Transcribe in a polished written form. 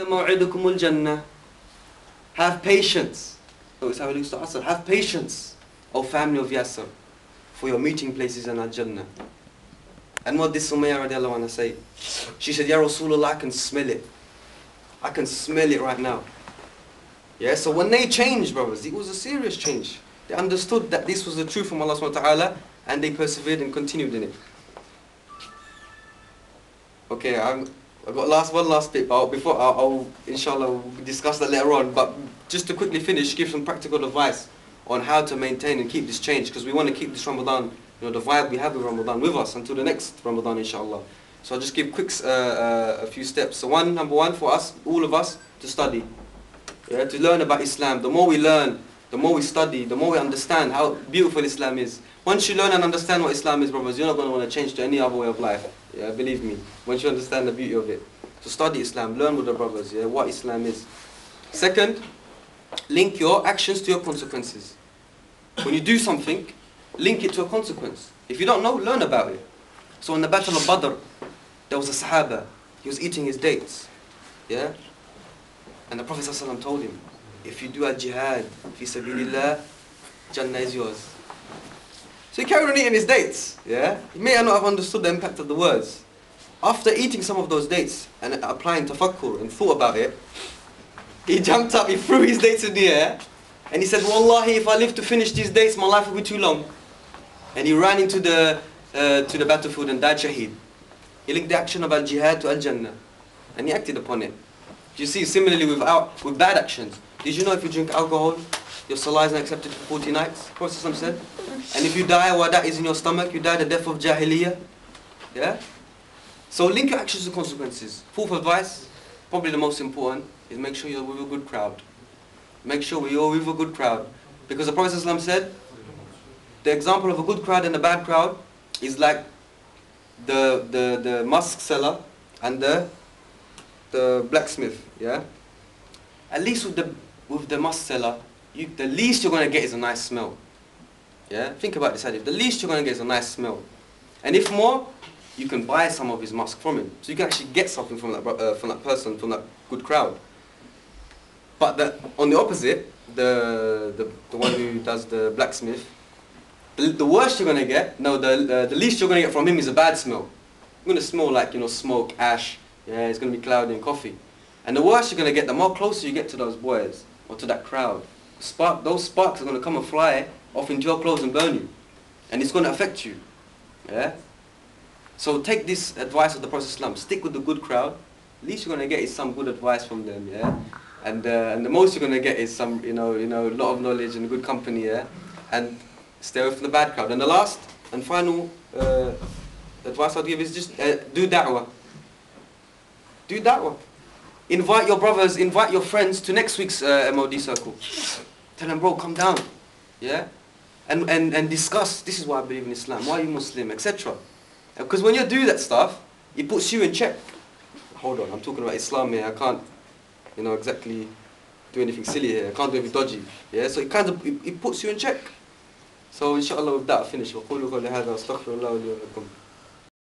موعدكم الجنة. Have patience. So it's how it used to answer. Have patience, O family of Yasser, for your meeting places in Al-Jannah. And what did Sumayya radiallahu anha say? She said, Ya Rasulullah, I can smell it. I can smell it right now. Yeah, so when they changed, brothers, it was a serious change. They understood that this was the truth from Allah subhanahu wa ta'ala, and they persevered and continued in it. Okay, I've got one last bit, but before I'll inshallah we'll discuss that later on. But just to quickly finish, give some practical advice on how to maintain and keep this change, because we want to keep this Ramadan, the vibe we have with Ramadan with us until the next Ramadan, inshallah. So I'll just give a few steps. So number one for us, all of us, to study. Yeah, to learn about Islam. The more we learn, the more we study, the more we understand how beautiful Islam is. Once you learn and understand what Islam is, brothers, you're not going to want to change to any other way of life. Yeah, believe me. Once you understand the beauty of it. So study Islam, learn with the brothers, yeah, what Islam is. Second, link your actions to your consequences. When you do something, link it to a consequence. If you don't know, learn about it. So in the Battle of Badr, there was a Sahaba. He was eating his dates. Yeah? And the Prophet ﷺ told him, if you do a jihad, fi sabilillah, Jannah is yours. So he carried on eating his dates. Yeah? He may not have understood the impact of the words. After eating some of those dates and applying tafakkur and thought about it, he jumped up, he threw his dates in the air, and he said, Wallahi, if I live to finish these dates, my life will be too long. And he ran into the battlefield and died shaheed. He linked the action of al-jihad to al-Jannah. And he acted upon it. You see, similarly with bad actions. Did you know if you drink alcohol, your salah is not accepted for 40 nights? Prophet said. And if you die while that is in your stomach, you die the death of jahiliyyah. Yeah? So link your actions to consequences. Fourth advice, probably the most important, is make sure you're with a good crowd. Make sure you're with a good crowd. Because the Prophet ﷺ said, the example of a good crowd and a bad crowd is like the musk seller and the blacksmith. Yeah. At least with the musk seller, the least you're going to get is a nice smell. Yeah. Think about this hadith. The least you're going to get is a nice smell, and if more, you can buy some of his musk from him. So you can actually get something from that person, from that good crowd. But on the opposite, the one who does the blacksmith, the worst you're going to get, the least you're going to get from him is a bad smell. You're going to smell like, smoke, ash. Yeah, it's going to be cloudy and coffee. And the worse you're going to get, the more closer you get to those boys or to that crowd. Those sparks are going to come and fly off into your clothes and burn you. And it's going to affect you. Yeah? So take this advice of the Prophet ﷺ. Stick with the good crowd. Least you're going to get is some good advice from them. Yeah? And the most you're going to get is some, lot of knowledge and good company. Yeah? And stay away from the bad crowd. And the last and final advice I'd give is just do da'wah. Do da'wah. Invite your brothers, invite your friends to next week's MOD circle. Tell them, bro, come down. Yeah? And discuss, this is why I believe in Islam, why are you Muslim, etc. Because when you do that stuff, it puts you in check. Hold on, I'm talking about Islam here, I can't, exactly do anything silly here, I can't do anything dodgy. Yeah? So it puts you in check. So inshallah with that I'll finish. وَقُولُوا قَوْلِ هَذَا وَاسْتَغْفِرُ اللَّهَ لِي وَلَكُمْ